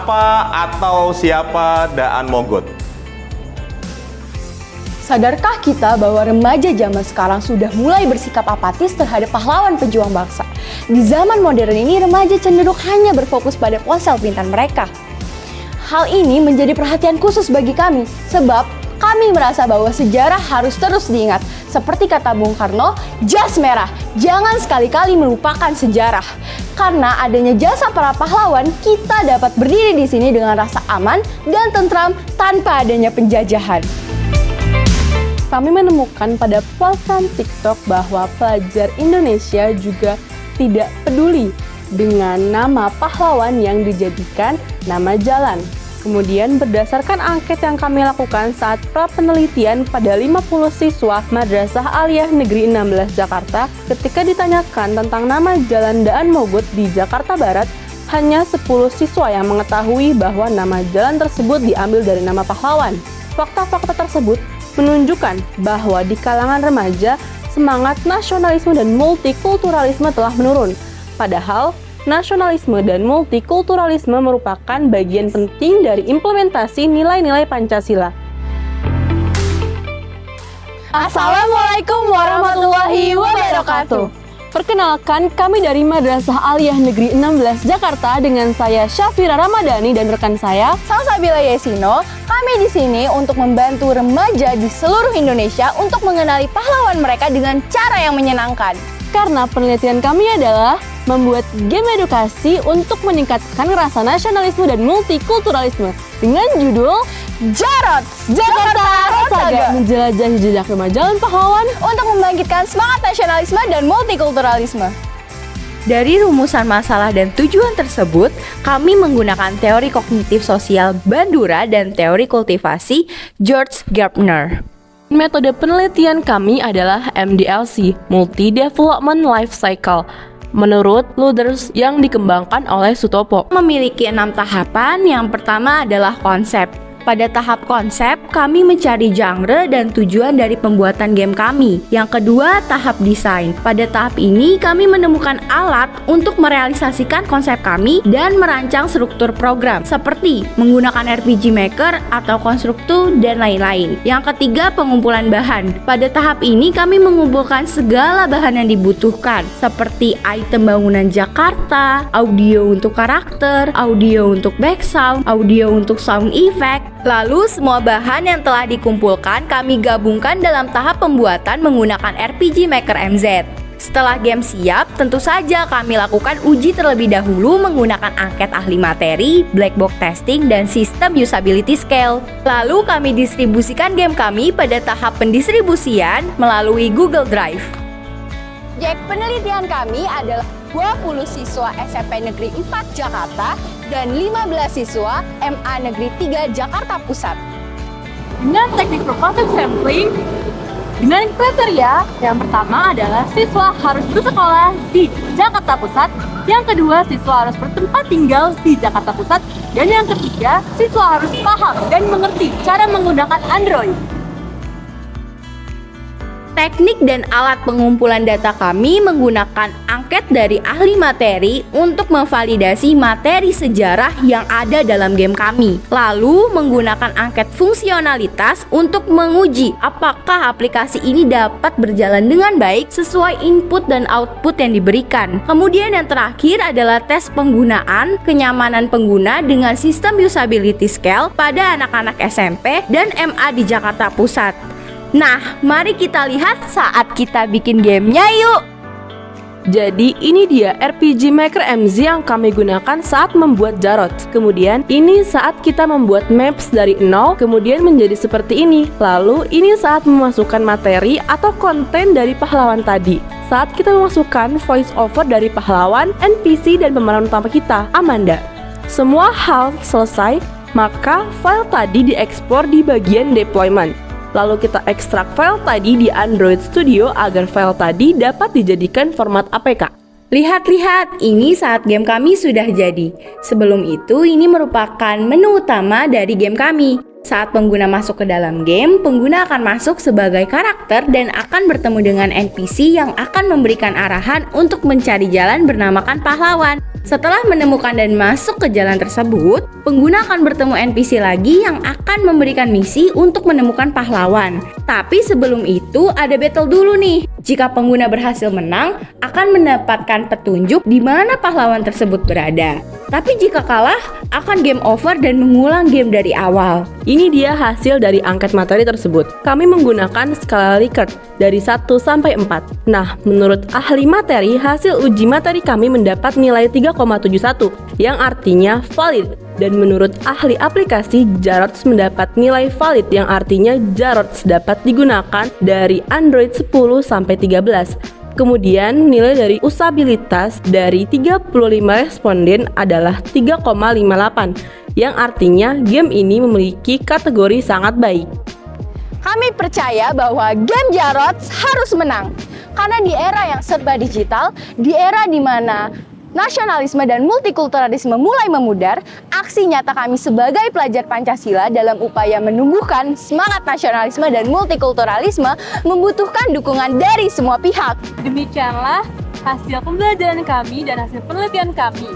apa atau siapa Daan Mogot? Sadarkah kita bahwa remaja zaman sekarang sudah mulai bersikap apatis terhadap pahlawan pejuang bangsa? Di zaman modern ini, remaja cenderung hanya berfokus pada ponsel pintar mereka. Hal ini menjadi perhatian khusus bagi kami, sebab kami merasa bahwa sejarah harus terus diingat. Seperti kata Bung Karno, jas merah, jangan sekali-kali melupakan sejarah. Karena adanya jasa para pahlawan, kita dapat berdiri di sini dengan rasa aman dan tentram tanpa adanya penjajahan. Kami menemukan pada platform TikTok bahwa pelajar Indonesia juga tidak peduli dengan nama pahlawan yang dijadikan nama jalan. Kemudian berdasarkan angket yang kami lakukan saat pra-penelitian pada 50 siswa Madrasah Aliyah Negeri 16 Jakarta, ketika ditanyakan tentang nama Jalan Daan Mogot di Jakarta Barat, hanya 10 siswa yang mengetahui bahwa nama jalan tersebut diambil dari nama pahlawan. Fakta-fakta tersebut menunjukkan bahwa di kalangan remaja, semangat nasionalisme dan multikulturalisme telah menurun. Padahal, nasionalisme dan multikulturalisme merupakan bagian penting dari implementasi nilai-nilai Pancasila. Assalamualaikum warahmatullahi wabarakatuh. Perkenalkan, kami dari Madrasah Aliyah Negeri 16 Jakarta dengan saya Syafira Ramadhani dan rekan saya Salsabila Yesino. Kami di sini untuk membantu remaja di seluruh Indonesia untuk mengenali pahlawan mereka dengan cara yang menyenangkan. Karena penelitian kami adalah membuat game edukasi untuk meningkatkan rasa nasionalisme dan multikulturalisme dengan judul Jarot, Jakarta Rosaga, menjelajahi jejak remaja dan pahlawan untuk membangkitkan semangat nasionalisme dan multikulturalisme. Dari rumusan masalah dan tujuan tersebut, kami menggunakan teori kognitif sosial Bandura dan teori kultivasi George Gardner. Metode penelitian kami adalah MDLC, Multi Development Life Cycle, menurut Luders yang dikembangkan oleh Sutopo. Memiliki 6 tahapan. Yang pertama adalah konsep. Pada tahap konsep, kami mencari genre dan tujuan dari pembuatan game kami. Yang kedua, tahap desain. Pada tahap ini, kami menemukan alat untuk merealisasikan konsep kami dan merancang struktur program, seperti menggunakan RPG Maker atau Konstruktu dan lain-lain. Yang ketiga, pengumpulan bahan. Pada tahap ini, kami mengumpulkan segala bahan yang dibutuhkan, seperti item bangunan Jakarta, audio untuk karakter, audio untuk background, audio untuk sound effect. Lalu semua bahan yang telah dikumpulkan kami gabungkan dalam tahap pembuatan menggunakan RPG Maker MZ. Setelah game siap, tentu saja kami lakukan uji terlebih dahulu menggunakan angket ahli materi, black box testing, dan sistem usability scale. Lalu kami distribusikan game kami pada tahap pendistribusian melalui Google Drive. Proyek penelitian kami adalah 20 siswa SMP Negeri 4 Jakarta dan 15 siswa MA Negeri 3 Jakarta Pusat. Dengan teknik proposal sampling, dengan kriteria yang pertama adalah siswa harus bersekolah di Jakarta Pusat, yang kedua siswa harus bertempat tinggal di Jakarta Pusat, dan yang ketiga siswa harus paham dan mengerti cara menggunakan Android. Teknik dan alat pengumpulan data kami menggunakan angket dari ahli materi untuk memvalidasi materi sejarah yang ada dalam game kami. Lalu menggunakan angket fungsionalitas untuk menguji apakah aplikasi ini dapat berjalan dengan baik sesuai input dan output yang diberikan. Kemudian yang terakhir adalah tes penggunaan kenyamanan pengguna dengan sistem usability scale pada anak-anak SMP dan MA di Jakarta Pusat. Nah, mari kita lihat saat kita bikin gamenya yuk! Jadi ini dia RPG Maker MZ yang kami gunakan saat membuat Jarot. Kemudian ini saat kita membuat maps dari nol, kemudian menjadi seperti ini. Lalu ini saat memasukkan materi atau konten dari pahlawan tadi. Saat kita memasukkan voice over dari pahlawan, NPC, dan pemeran utama kita, Amanda. Semua hal selesai, maka file tadi diekspor di bagian deployment. Lalu kita ekstrak file tadi di Android Studio agar file tadi dapat dijadikan format APK. Lihat-lihat, ini saat game kami sudah jadi. Sebelum itu, ini merupakan menu utama dari game kami. Saat pengguna masuk ke dalam game, pengguna akan masuk sebagai karakter dan akan bertemu dengan NPC yang akan memberikan arahan untuk mencari jalan bernamakan pahlawan. Setelah menemukan dan masuk ke jalan tersebut, pengguna akan bertemu NPC lagi yang akan memberikan misi untuk menemukan pahlawan. Tapi sebelum itu ada battle dulu nih. Jika pengguna berhasil menang, akan mendapatkan petunjuk di mana pahlawan tersebut berada. Tapi jika kalah, akan game over dan mengulang game dari awal. Ini dia hasil dari angket materi tersebut. Kami menggunakan skala Likert dari 1 sampai 4. Nah, menurut ahli materi, hasil uji materi kami mendapat nilai 3,71 yang artinya valid. Dan menurut ahli aplikasi, Jarots mendapat nilai valid yang artinya Jarots dapat digunakan dari Android 10 sampai 13. Kemudian nilai dari usabilitas dari 35 responden adalah 3,58 yang artinya game ini memiliki kategori sangat baik. Kami percaya bahwa game Jarots harus menang. Karena di era yang serba digital, di era di mana nasionalisme dan multikulturalisme mulai memudar, aksi nyata kami sebagai pelajar Pancasila dalam upaya menumbuhkan semangat nasionalisme dan multikulturalisme membutuhkan dukungan dari semua pihak. Demikianlah hasil pembelajaran kami dan hasil penelitian kami.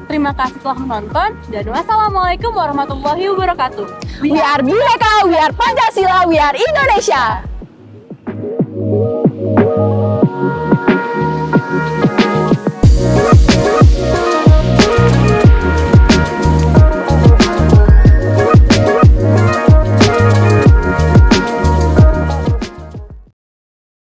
Terima kasih telah menonton dan wassalamualaikum warahmatullahi wabarakatuh. We are Bhinneka, we are Pancasila, we are Indonesia.